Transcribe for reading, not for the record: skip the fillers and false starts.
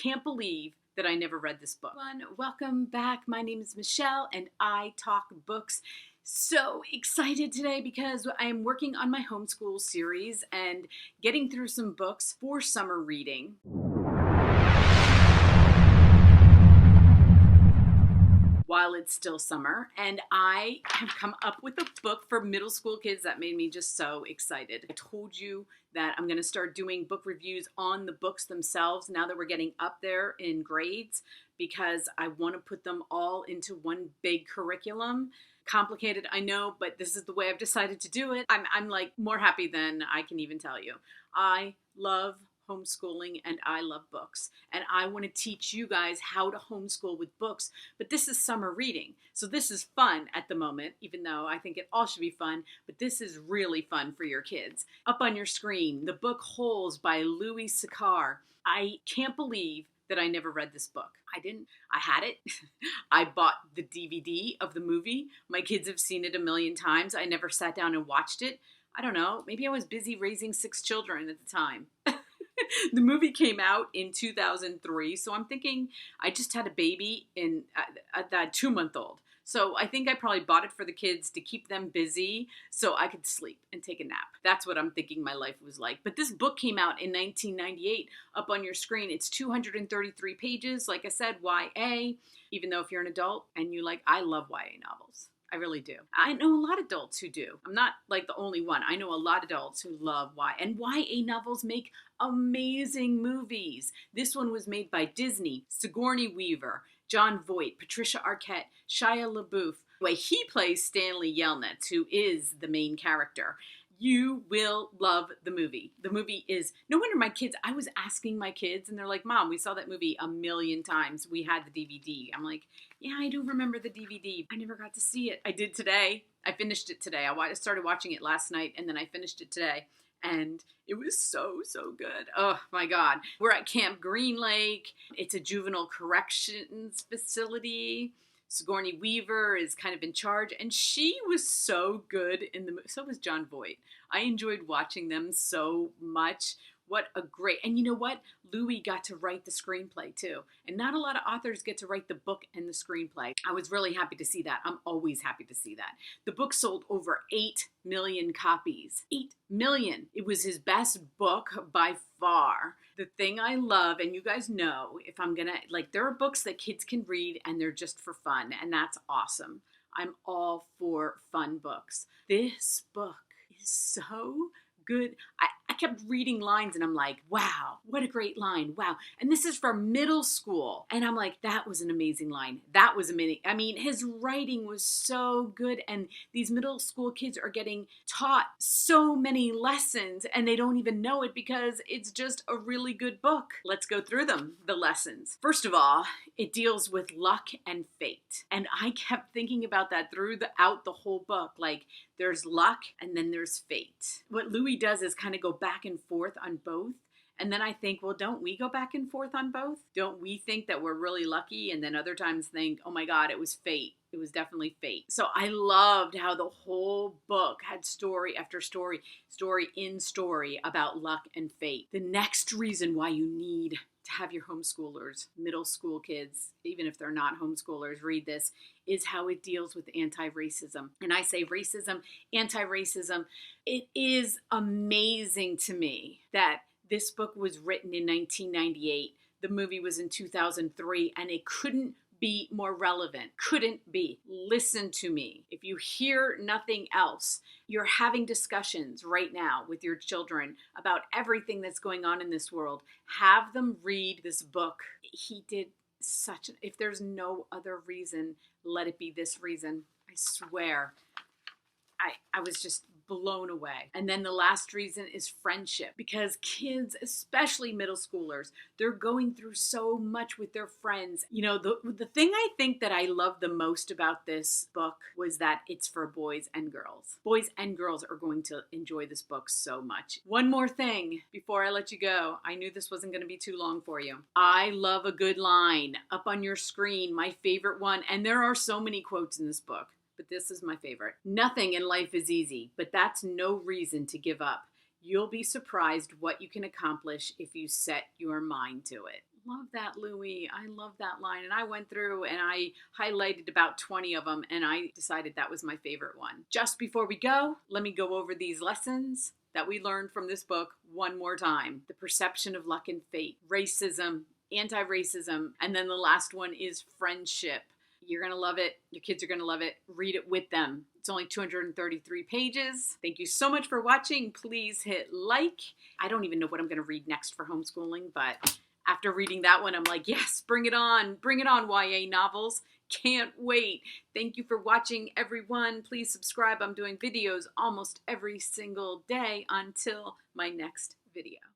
can't believe that I never read this book. Welcome back. My name is Michelle and I talk books. So excited today because I am working on my homeschool series and getting through some books for summer reading. While it's still summer, and I have come up with a book for middle school kids that made me just so excited. I told you that I'm going to start doing book reviews on the books themselves now that we're getting up there in grades, because I want to put them all into one big curriculum. Complicated, I know, but this is the way I've decided to do it. I'm like more happy than I can even tell you. I love homeschooling and I love books, and I want to teach you guys how to homeschool with books. But this is summer reading, so this is fun at the moment, even though I think it all should be fun, but this is really fun for your kids. Up on your screen, the book Holes by Louis Sachar. I can't believe that I never read this book. I had it. I bought the DVD of the movie. My kids have seen it a million times. I never sat down and watched it. I don't know, maybe I was busy raising 6 children at the time. The movie came out in 2003, so I'm thinking I just had a baby at that 2-month-old. So I think I probably bought it for the kids to keep them busy so I could sleep and take a nap. That's what I'm thinking my life was like. But this book came out in 1998. Up on your screen, it's 233 pages. Like I said, YA, even though if you're an adult and I love YA novels. I really do. I know a lot of adults who do. I'm not like the only one. I know a lot of adults who love YA. And YA novels make amazing movies. This one was made by Disney, Sigourney Weaver, Jon Voight, Patricia Arquette, Shia LaBeouf. He plays Stanley Yelnats, who is the main character. You will love the movie. The movie is, no wonder my kids, I was asking my kids and they're like, Mom, we saw that movie a million times. We had the DVD. I'm like, yeah, I do remember the DVD. I never got to see it. I did today. I finished it today. I started watching it last night and then I finished it today. And it was so good. Oh my God. We're at Camp Green Lake. It's a juvenile corrections facility. Sigourney Weaver is kind of in charge, and she was so good in the movie. So was Jon Voight. I enjoyed watching them so much. What a great, and you know what? Louis got to write the screenplay too. And not a lot of authors get to write the book and the screenplay. I was really happy to see that. I'm always happy to see that. The book sold over 8 million copies. 8 million. It was his best book by far. The thing I love, and you guys know, if I'm gonna, there are books that kids can read and they're just for fun, and that's awesome. I'm all for fun books. This book is so good. I kept reading lines and I'm like, wow, what a great line. Wow. And this is for middle school. And I'm like, that was an amazing line. That was amazing. I mean, his writing was so good. And these middle school kids are getting taught so many lessons and they don't even know it because it's just a really good book. Let's go through them, the lessons. First of all, it deals with luck and fate. And I kept thinking about that throughout the whole book. There's luck and then there's fate. What Louis does is kind of go back and forth on both. And then I think, well, don't we go back and forth on both? Don't we think that we're really lucky and then other times think, oh my God, it was fate. It was definitely fate. So I loved how the whole book had story after story, story in story about luck and fate. The next reason why you need to have your homeschoolers, middle school kids, even if they're not homeschoolers, read this, is how it deals with anti-racism. And I say racism, anti-racism. It is amazing to me that this book was written in 1998. The movie was in 2003, and it couldn't be more relevant. Couldn't be. Listen to me. If you hear nothing else, you're having discussions right now with your children about everything that's going on in this world. Have them read this book. He did if there's no other reason, let it be this reason. I swear. I was just blown away. And then the last reason is friendship, because kids, especially middle schoolers, they're going through so much with their friends. You know, the thing I think that I love the most about this book was that it's for boys and girls. Boys and girls are going to enjoy this book so much. One more thing before I let you go. I knew this wasn't going to be too long for you. I love a good line. Up on your screen, my favorite one, and there are so many quotes in this book, but this is my favorite. Nothing in life is easy, but that's no reason to give up. You'll be surprised what you can accomplish if you set your mind to it. Love that, Louie. I love that line. And I went through and I highlighted about 20 of them, and I decided that was my favorite one. Just before we go, let me go over these lessons that we learned from this book one more time. The perception of luck and fate, racism, anti-racism, and then the last one is friendship. You're going to love it. Your kids are going to love it. Read it with them. It's only 233 pages. Thank you so much for watching. Please hit like. I don't even know what I'm going to read next for homeschooling, but after reading that one, I'm like, yes, bring it on. Bring it on, YA novels. Can't wait. Thank you for watching, everyone. Please subscribe. I'm doing videos almost every single day until my next video.